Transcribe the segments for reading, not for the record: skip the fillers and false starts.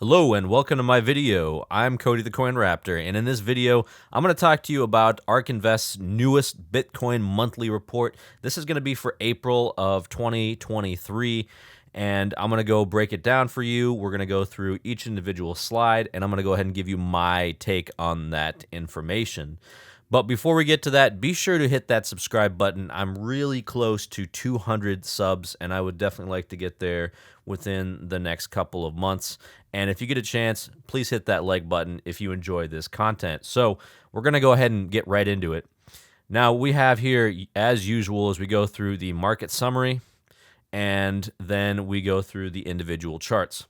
Hello and welcome to my video. I'm Cody the Coin Raptor, and in this video, I'm going to talk to you about ARK Invest's newest Bitcoin monthly report. This is going to be for April of 2023, and I'm going to go break it down for you. We're going to go through each individual slide, and I'm going to go ahead and give you my take on that information. But before we get to that, be sure to hit that subscribe button. I'm really close to 200 subs, and I would definitely like to get there within the next couple of months. And if you get a chance, please hit that like button if you enjoy this content. So we're going to go ahead and get right into it. Now, we have here, as usual, as we go through the market summary, and then we go through the individual charts.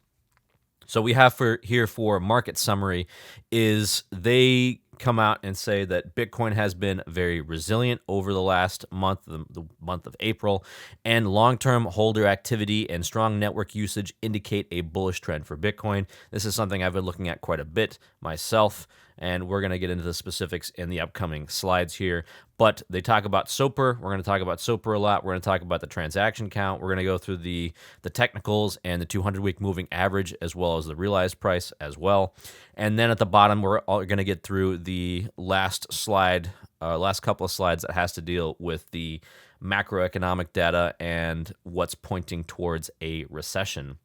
So we have here for market summary is they come out and say that Bitcoin has been very resilient over the last month, the month of April, and long-term holder activity and strong network usage indicate a bullish trend for Bitcoin. This is something I've been looking at quite a bit myself, and we're going to get into the specifics in the upcoming slides here. But they talk about SOPR. We're going to talk about SOPR a lot. We're going to talk about the transaction count. We're going to go through the technicals and the 200-week moving average, as well as the realized price as well. And then at the bottom, we're going to get through the last slide, last couple of slides that has to deal with the macroeconomic data and what's pointing towards a recession.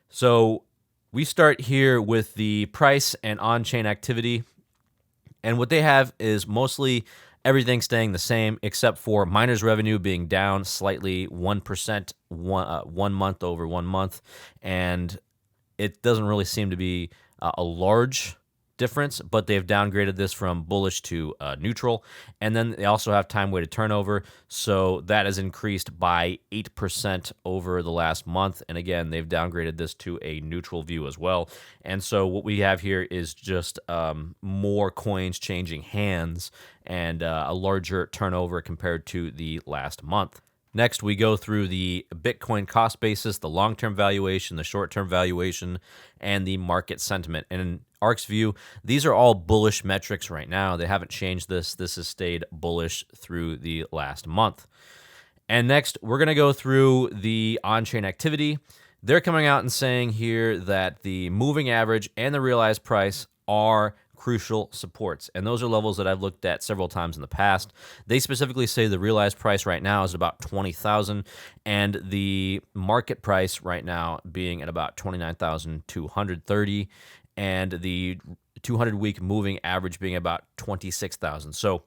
So we start here with the price and on-chain activity. And what they have is mostly everything staying the same except for miners revenue being down slightly 1% 1 month over 1 month. And it doesn't really seem to be a large difference, but they've downgraded this from bullish to neutral. And then they also have time weighted turnover. So that has increased by 8% over the last month. And again, they've downgraded this to a neutral view as well. And so what we have here is just more coins changing hands and a larger turnover compared to the last month. Next, we go through the Bitcoin cost basis, the long-term valuation, the short-term valuation, and the market sentiment. And in ARK's view, these are all bullish metrics right now. They haven't changed this. This has stayed bullish through the last month. And next, we're going to go through the on-chain activity. They're coming out and saying here that the moving average and the realized price are crucial supports, and those are levels that I've looked at several times in the past. They specifically say the realized price right now is about 20,000, and the market price right now being at about 29,230, and the 200-week moving average being about 26,000. So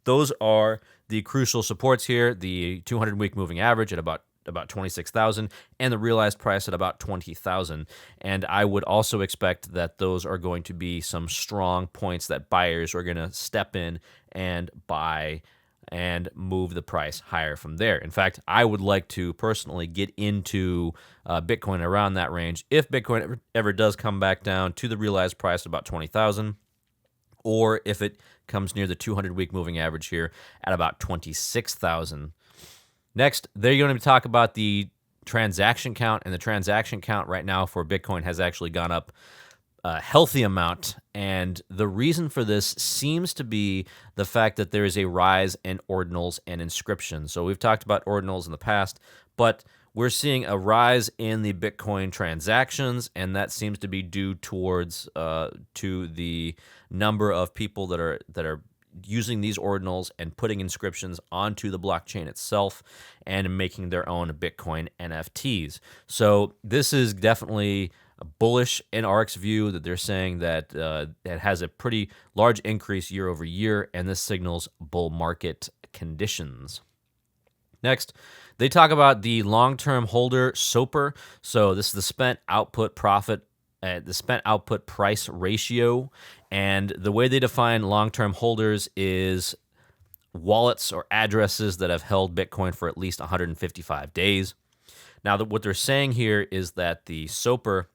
those are the crucial supports here. The 200-week moving average at about 26,000 and the realized price at about 20,000. And I would also expect that those are going to be some strong points that buyers are going to step in and buy and move the price higher from there. In fact, I would like to personally get into Bitcoin around that range if Bitcoin ever does come back down to the realized price about 20,000, or if it comes near the 200-week moving average here at about 26,000. Next, they're going to talk about the transaction count, and the transaction count right now for Bitcoin has actually gone up a healthy amount, and the reason for this seems to be the fact that there is a rise in ordinals and inscriptions. So we've talked about ordinals in the past, but we're seeing a rise in the Bitcoin transactions, and that seems to be due towards to the number of people that are using these ordinals and putting inscriptions onto the blockchain itself and making their own Bitcoin NFTs. So this is definitely bullish in ARK's view, that they're saying that it has a pretty large increase year over year, and this signals bull market conditions. Next, they talk about the long-term holder SOPR. So this is the spent output profit, the spent output price ratio. And the way they define long-term holders is wallets or addresses that have held Bitcoin for at least 155 days. Now, what they're saying here is that the SOPR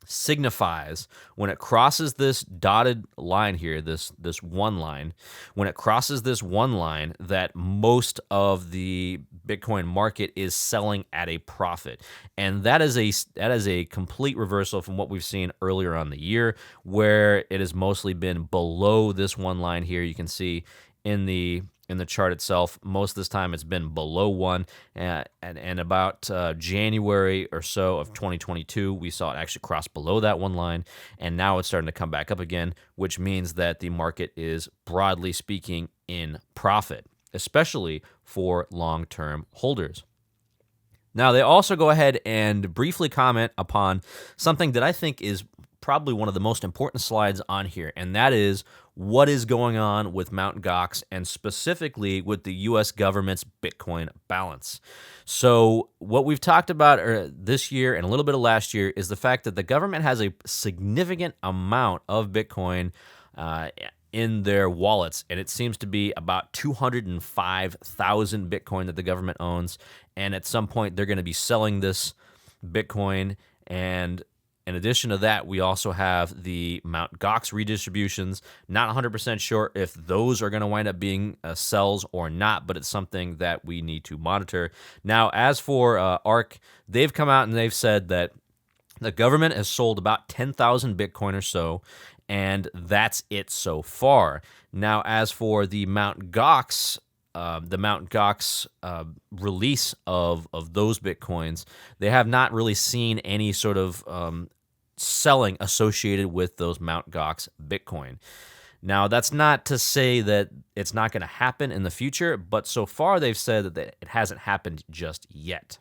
signifies when it crosses this dotted line here, this one line, when it crosses this one line, that most of the Bitcoin market is selling at a profit. And that is a complete reversal from what we've seen earlier on the year, where it has mostly been below this one line here. You can see in the in the chart itself. Most of this time it's been below 1, and about January or so of 2022, we saw it actually cross below that 1 line, and now it's starting to come back up again, which means that the market is, broadly speaking, in profit, especially for long-term holders. Now, they also go ahead and briefly comment upon something that I think is probably one of the most important slides on here, and that is what is going on with Mt. Gox and specifically with the U.S. government's Bitcoin balance. So what we've talked about this year and a little bit of last year is the fact that the government has a significant amount of Bitcoin in their wallets, and it seems to be about 205,000 Bitcoin that the government owns, and at some point they're going to be selling this Bitcoin. And in addition to that, we also have the Mt. Gox redistributions. Not 100% sure if those are going to wind up being sells or not, but it's something that we need to monitor. Now, as for ARK, they've come out and they've said that the government has sold about 10,000 Bitcoin or so, and that's it so far. Now, as for the Mt. Gox, release of those Bitcoins, they have not really seen any sort of selling associated with those Mt. Gox Bitcoin. Now, that's not to say that it's not going to happen in the future, but so far they've said that it hasn't happened just yet.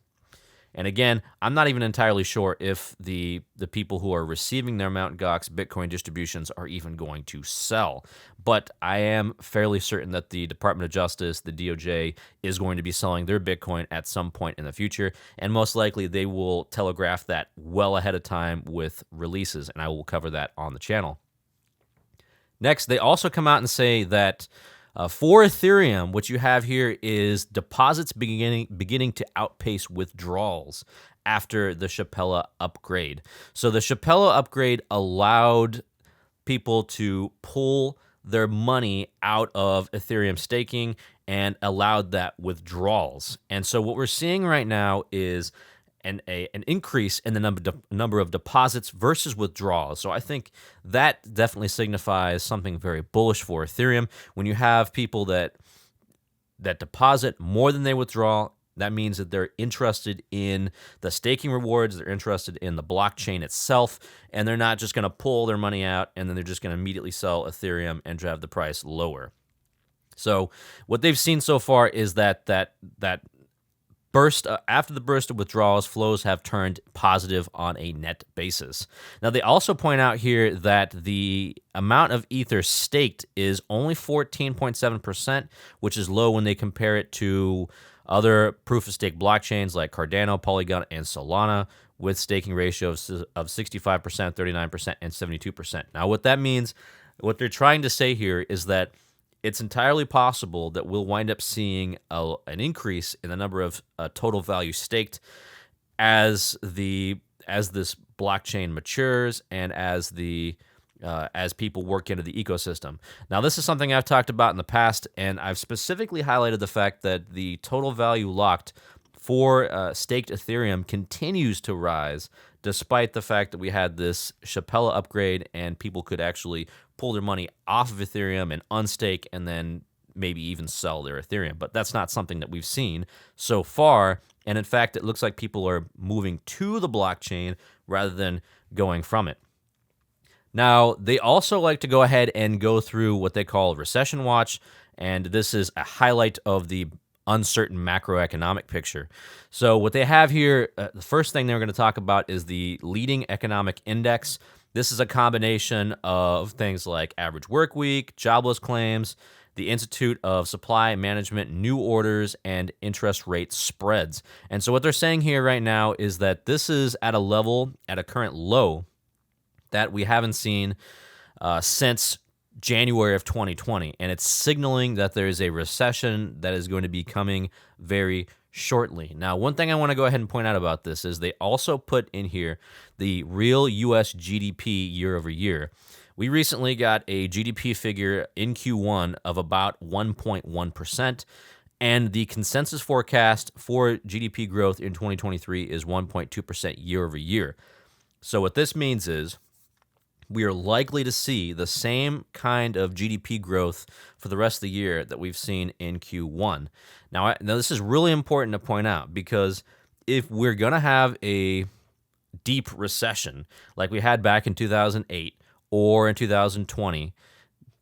And again, I'm not even entirely sure if the people who are receiving their Mt. Gox Bitcoin distributions are even going to sell. But I am fairly certain that the Department of Justice, the DOJ, is going to be selling their Bitcoin at some point in the future. And most likely they will telegraph that well ahead of time with releases, and I will cover that on the channel. Next, they also come out and say that for Ethereum, what you have here is deposits beginning to outpace withdrawals after the Shapella upgrade. So the Shapella upgrade allowed people to pull their money out of Ethereum staking and allowed that withdrawals. And so what we're seeing right now is an increase in the number of deposits versus withdrawals. So I think that definitely signifies something very bullish for Ethereum. When you have people that deposit more than they withdraw, that means that they're interested in the staking rewards, they're interested in the blockchain itself, and they're not just going to pull their money out and then they're just going to immediately sell Ethereum and drive the price lower. So what they've seen so far is that after the burst of withdrawals, flows have turned positive on a net basis. Now, they also point out here that the amount of Ether staked is only 14.7%, which is low when they compare it to other proof-of-stake blockchains like Cardano, Polygon, and Solana, with staking ratios of 65%, 39%, and 72%. Now, what that means, what they're trying to say here is that it's entirely possible that we'll wind up seeing an increase in the number of total value staked as this blockchain matures and as people work into the ecosystem. Now, this is something I've talked about in the past, and I've specifically highlighted the fact that the total value locked for staked Ethereum continues to rise, despite the fact that we had this Shapella upgrade and people could actually pull their money off of Ethereum and unstake and then maybe even sell their Ethereum. But that's not something that we've seen so far. And in fact, it looks like people are moving to the blockchain rather than going from it. Now, they also like to go ahead and go through what they call Recession Watch, and this is a highlight of the uncertain macroeconomic picture. So what they have here, the first thing they're going to talk about is the leading economic index. This is a combination of things like average work week, jobless claims, the Institute of Supply Management, new orders, and interest rate spreads. And so what they're saying here right now is that this is at a level, at a current low, that we haven't seen since January of 2020, and it's signaling that there is a recession that is going to be coming very shortly. Now, one thing I want to go ahead and point out about this is they also put in here the real U.S. GDP year over year. We recently got a GDP figure in Q1 of about 1.1%, and the consensus forecast for GDP growth in 2023 is 1.2% year over year. So what this means is we are likely to see the same kind of GDP growth for the rest of the year that we've seen in Q1. Now this is really important to point out, because if we're going to have a deep recession like we had back in 2008 or in 2020,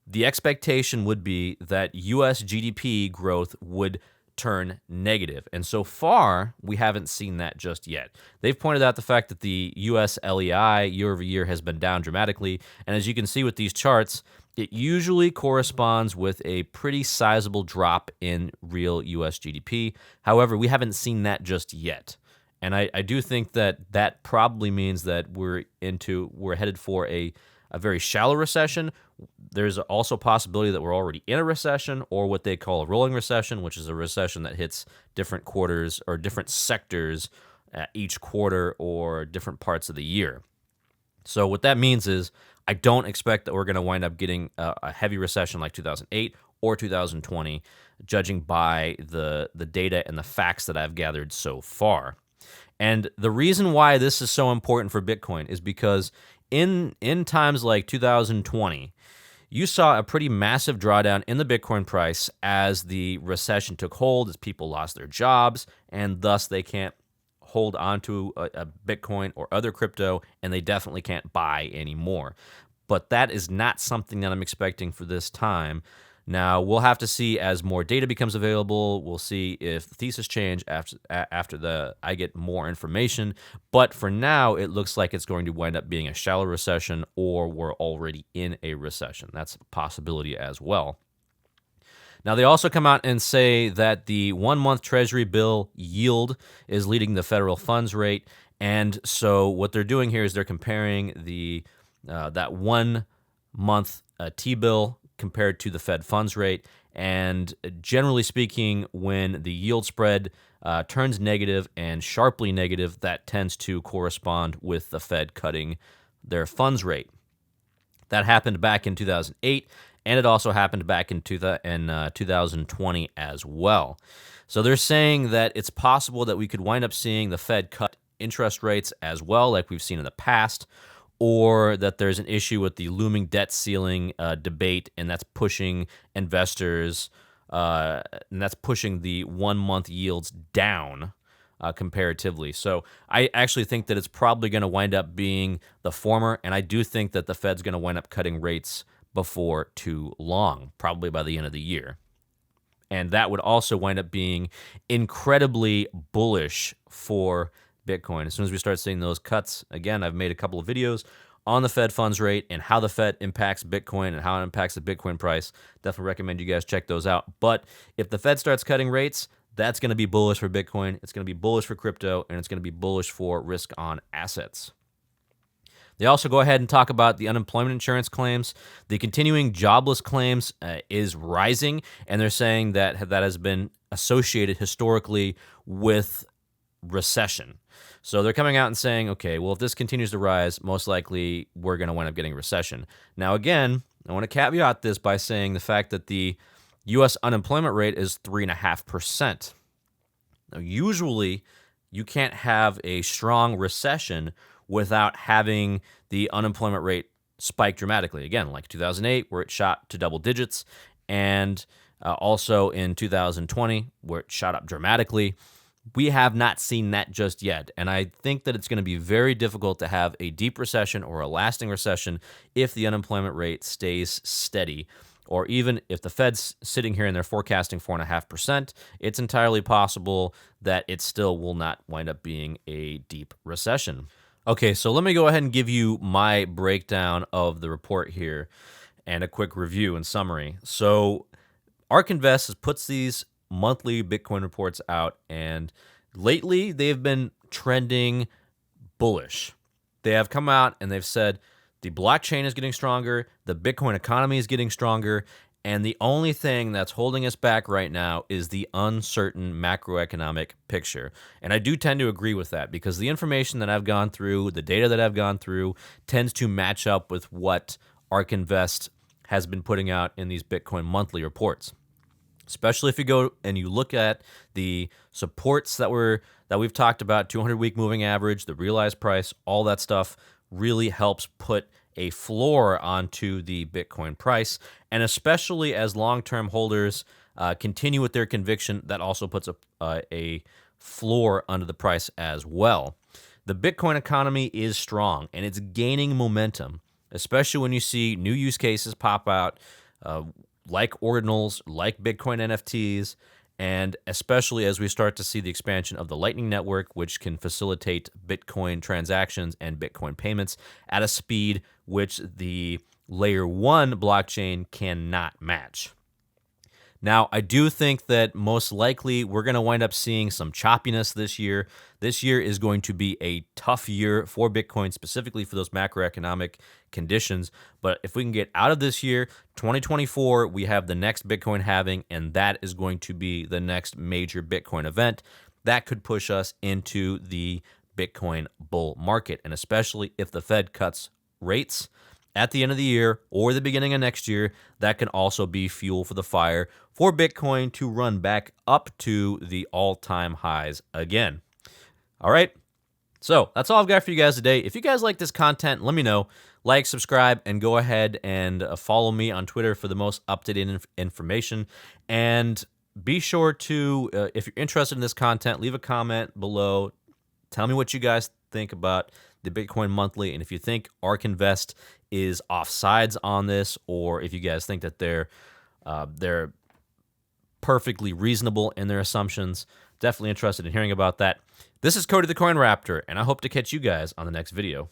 the expectation would be that U.S. GDP growth would turn negative. And so far, we haven't seen that just yet. They've pointed out the fact that the U.S. LEI year over year has been down dramatically. And as you can see with these charts, it usually corresponds with a pretty sizable drop in real U.S. GDP. However, we haven't seen that just yet. And I do think that that probably means that we're headed for a very shallow recession. There's also a possibility that we're already in a recession, or what they call a rolling recession, which is a recession that hits different quarters or different sectors each quarter or different parts of the year. So what that means is I don't expect that we're going to wind up getting a heavy recession like 2008 or 2020, judging by the data and the facts that I've gathered so far. And the reason why this is so important for Bitcoin is because in times like 2020, you saw a pretty massive drawdown in the Bitcoin price as the recession took hold, as people lost their jobs, and thus they can't hold onto a Bitcoin or other crypto, and they definitely can't buy anymore. But that is not something that I'm expecting for this time. Now, we'll have to see as more data becomes available. We'll see if the thesis change after I get more information. But for now, it looks like it's going to wind up being a shallow recession, or we're already in a recession. That's a possibility as well. Now, they also come out and say that the 1-month Treasury bill yield is leading the federal funds rate. And so what they're doing here is they're comparing that 1-month T-bill compared to the Fed funds rate. And generally speaking, when the yield spread turns negative and sharply negative, that tends to correspond with the Fed cutting their funds rate. That happened back in 2008, and it also happened back in 2020 as well. So they're saying that it's possible that we could wind up seeing the Fed cut interest rates as well, like we've seen in the past, or that there's an issue with the looming debt ceiling debate, and that's pushing investors, and that's pushing the 1-month yields down comparatively. So I actually think that it's probably going to wind up being the former, and I do think that the Fed's going to wind up cutting rates before too long, probably by the end of the year. And that would also wind up being incredibly bullish for Bitcoin. As soon as we start seeing those cuts, again, I've made a couple of videos on the Fed funds rate and how the Fed impacts Bitcoin and how it impacts the Bitcoin price. Definitely recommend you guys check those out. But if the Fed starts cutting rates, that's going to be bullish for Bitcoin. It's going to be bullish for crypto, and it's going to be bullish for risk on assets. They also go ahead and talk about the unemployment insurance claims. The continuing jobless claims is rising, and they're saying that that has been associated historically with recession. So they're coming out and saying, okay, well, if this continues to rise, most likely we're going to wind up getting a recession. Now, again, I want to caveat this by saying the fact that the U.S. unemployment rate is 3.5%. Now, usually, you can't have a strong recession without having the unemployment rate spike dramatically. Again, like 2008, where it shot to double digits, and also in 2020, where it shot up dramatically. We have not seen that just yet, and I think that it's going to be very difficult to have a deep recession or a lasting recession if the unemployment rate stays steady, or even if the Fed's sitting here and they're forecasting 4.5%, it's entirely possible that it still will not wind up being a deep recession. Okay, so let me go ahead and give you my breakdown of the report here and a quick review and summary. So ARK Invest puts these monthly Bitcoin reports out, and lately they've been trending bullish. They have come out and they've said the blockchain is getting stronger, the Bitcoin economy is getting stronger, and the only thing that's holding us back right now is the uncertain macroeconomic picture. And I do tend to agree with that, because the information that I've gone through, the data that I've gone through, tends to match up with what ARK Invest has been putting out in these Bitcoin monthly reports. Especially if you go and you look at the supports that we've talked about, 200-week moving average, the realized price, all that stuff really helps put a floor onto the Bitcoin price. And especially as long-term holders continue with their conviction, that also puts a floor under the price as well. The Bitcoin economy is strong and it's gaining momentum, especially when you see new use cases pop out, like ordinals, like Bitcoin NFTs, and especially as we start to see the expansion of the Lightning Network, which can facilitate Bitcoin transactions and Bitcoin payments at a speed which the Layer 1 blockchain cannot match. Now, I do think that most likely we're going to wind up seeing some choppiness this year. This year is going to be a tough year for Bitcoin, specifically for those macroeconomic conditions. But if we can get out of this year, 2024, we have the next Bitcoin halving, and that is going to be the next major Bitcoin event. That could push us into the Bitcoin bull market, and especially if the Fed cuts rates at the end of the year or the beginning of next year, that can also be fuel for the fire for Bitcoin to run back up to the all-time highs again. All right, so that's all I've got for you guys today. If you guys like this content, let me know. Like, subscribe, and go ahead and follow me on Twitter for the most up-to-date information. And be sure to, if you're interested in this content, leave a comment below. Tell me what you guys think about the Bitcoin Monthly, and if you think ARK Invest is offsides on this, or if you guys think that they're perfectly reasonable in their assumptions. Definitely interested in hearing about that. This is Cody the Coin Raptor, and I hope to catch you guys on the next video.